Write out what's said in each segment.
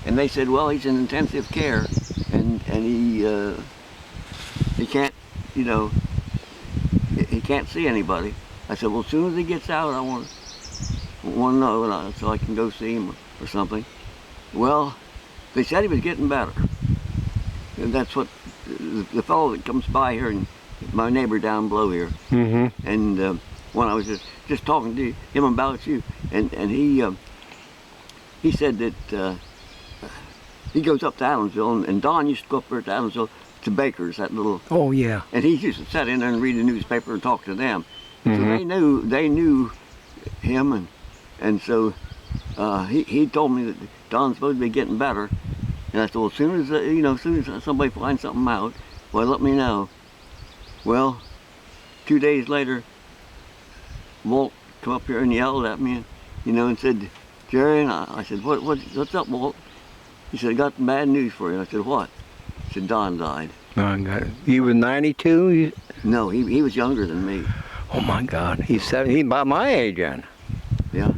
And they said, well, he's in intensive care, and he can't, you know, he can't see anybody. I said, well, as soon as he gets out, I want to know so I can go see him or something. Well, they said he was getting better. And that's what the fellow that comes by here, and my neighbor down below here, and when I was just talking to him about you, and he said that he goes up to Adamsville, and Don used to go up there to Adamsville to Baker's, that little. Oh yeah. And he used to sit in there and read the newspaper and talk to them. So they knew him, and so he told me that Don's supposed to be getting better. And I said, well, as soon as somebody finds something out, well, let me know. Well, 2 days later, Walt come up here and yelled at me, and said, Jerry, and I said, what's up, Walt? He said, I got some bad news for you. I said, what? He said, Don died. Don got it. He was 92? No, he was younger than me. Oh my God, he's 70, he's about my age then. Yeah.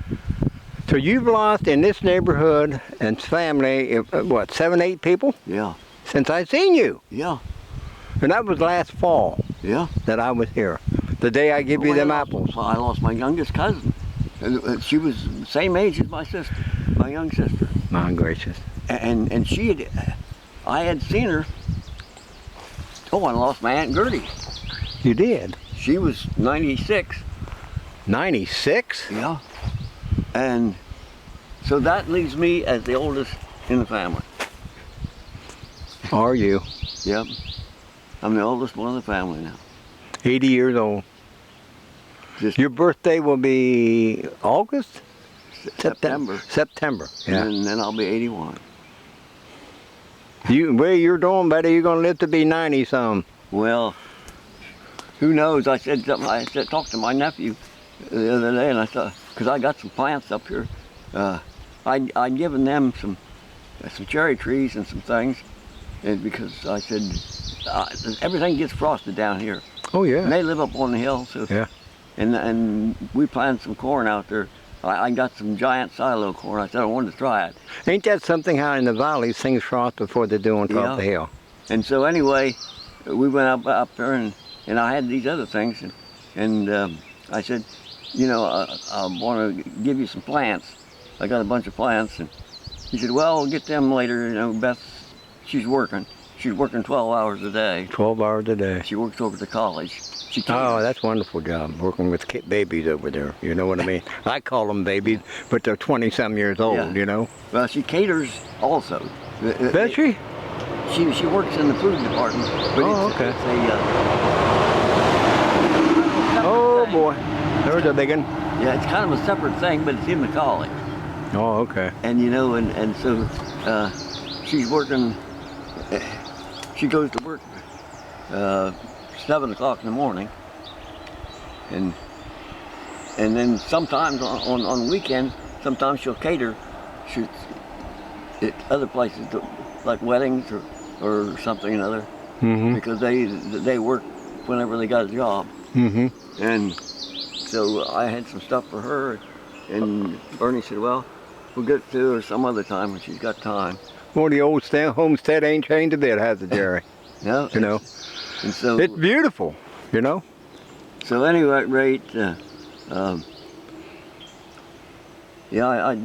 So you've lost in this neighborhood and family, what, 7, 8 people? Yeah. Since I seen you. Yeah. And that was last fall. Yeah. That I was here. The day I give you them apples. I lost my youngest cousin. She was the same age as my sister, my young sister. My gracious. And I had seen her. Oh, I lost my Aunt Gertie. You did? She was 96. 96? Yeah. And so that leaves me as the oldest in the family. Are you? Yep. I'm the oldest one in the family now. 80 years old. Your birthday will be August? September. September, yeah. And then I'll be 81. Where you're doing better, you're going to live to be 90-some. Well, who knows? I talked to my nephew the other day, and I thought, because I got some plants up here, I'd given them some cherry trees and some things, and because I said, everything gets frosted down here. Oh yeah. And they live up on the hill, so yeah. And we planted some corn out there. I got some giant silo corn. I said I wanted to try it. Ain't that something how in the valleys things frost before they do on top of the hill? And so anyway, we went up there, and I had these other things, and I said, I want to give you some plants. I got a bunch of plants, and he said, well, we'll get them later. Beth, she's working 12 hours a day. 12 hours a day. She works over at the college. Oh, that's a wonderful job, working with babies over there. You know what I mean? I call them babies, but they're 20-some years old, Well, she caters also. Does she? She works in the food department. But okay. It's oh, boy. There's a big one. Yeah, it's kind of a separate thing, but it's in the college. Oh, okay. And, and so she's working, she goes to work 7 o'clock in the morning, and then sometimes on weekends, sometimes she'll cater at other places, like weddings or something or other, because they work whenever they got a job. And so I had some stuff for her, and Bernie said, well, we'll get to her some other time when she's got time. Well, the old homestead ain't changed a bit, has it, Jerry? No. And so it's beautiful, So anyway, rate, I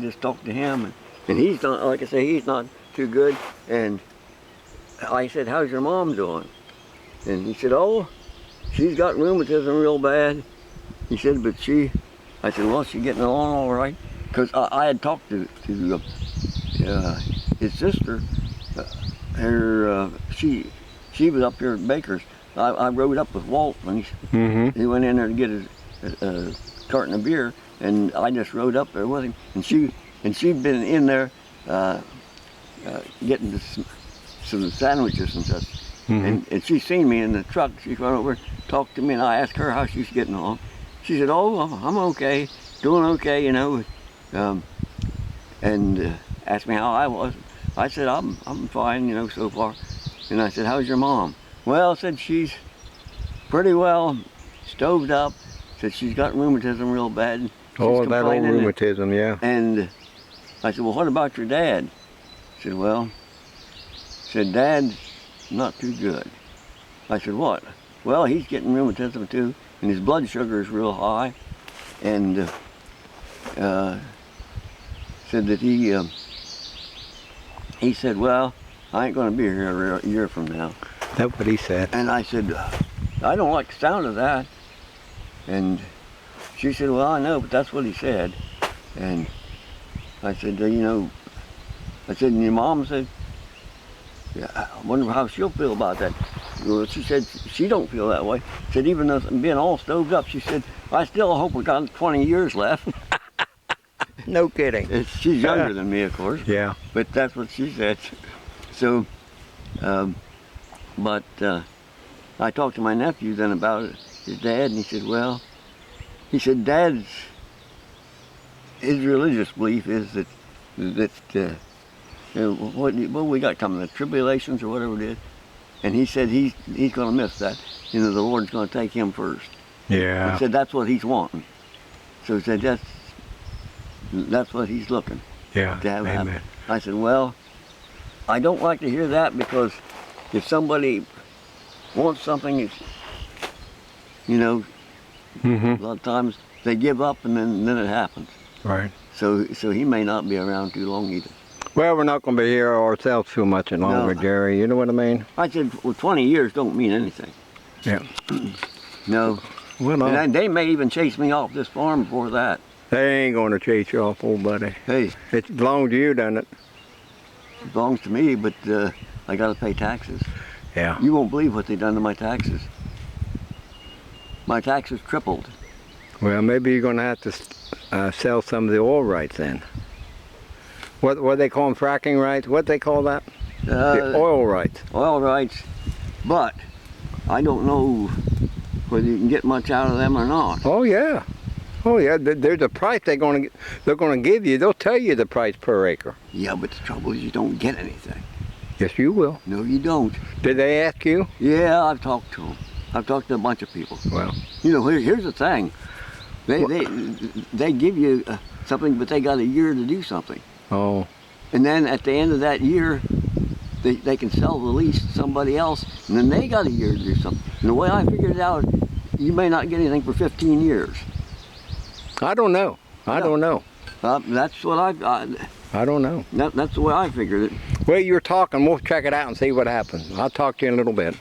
just talked to him, and he's not, like I say, he's not too good. And I said, how's your mom doing? And he said, oh, she's got rheumatism real bad. He said, but I said, well, she's getting along all right. Because I had talked to his sister, she was up here at Baker's. I rode up with Walt when he went in there to get a carton of beer, and I just rode up there with him. And she'd been in there getting some sandwiches and stuff. And she seen me in the truck. She run over, talked to me, and I asked her how she's getting along. She said, "Oh, I'm okay, doing okay, and asked me how I was. I said, I'm fine, so far. And I said, how's your mom? Well, said she's pretty well stoved up. Said she's got rheumatism real bad. She's that old rheumatism, yeah. And I said, well, what about your dad? said, well, said, Dad's not too good. I said, what? Well, he's getting rheumatism too, and his blood sugar is real high, and said that he said, well, I ain't going to be here a year from now. That's what he said. And I said, I don't like the sound of that. And she said, well, I know, but that's what he said. And I said, you know, I said, and your mom said, yeah, I wonder how she'll feel about that. Well, she said she don't feel that way. Said even though being all stoved up, she said, I still hope we got 20 years left. No kidding. She's younger than me, of course. Yeah. But that's what she said. So, but I talked to my nephew then about it, his dad, and he said, well, he said, Dad's, his religious belief is that you know, what we got coming, the tribulations or whatever it is, and he said he's going to miss that. You know, the Lord's going to take him first. Yeah. He said that's what he's wanting. So he said that's what he's looking Yeah. to have happen. Amen. I said, well, I don't like to hear that, because if somebody wants something, it's, you know, Mm-hmm. a lot of times they give up and then it happens. Right. So he may not be around too long either. Well, we're not going to be here ourselves too much longer, No. Jerry. You know what I mean? I said, well, 20 years don't mean anything. Yeah. No. Well, no. And they may even chase me off this farm before that. They ain't going to chase you off, old buddy. Hey, It belongs to you, doesn't it? it belongs to me, but I got to pay taxes. Yeah. You won't believe what they done to my taxes. My taxes tripled. Well, maybe you're going to have to sell some of the oil rights then. What they call them, fracking rights? What they call that? The oil rights. Oil rights, but I don't know whether you can get much out of them or not. Oh yeah. Oh yeah. There's a price they're going to give you. They'll tell you the price per acre. Yeah, but the trouble is you don't get anything. Yes, you will. No, you don't. Did they ask you? Yeah, I've talked to them. I've talked to a bunch of people. Well. You know, here's the thing. They give you something, but they got a year to do something. Oh. And then at the end of that year, they can sell the lease to somebody else, and then they got a year to do something. And the way I figured it out, you may not get anything for 15 years. I don't know. I don't know. That's what I don't know. that's the way I figured it. Well, you're talking. We'll check it out and see what happens. I'll talk to you in a little bit.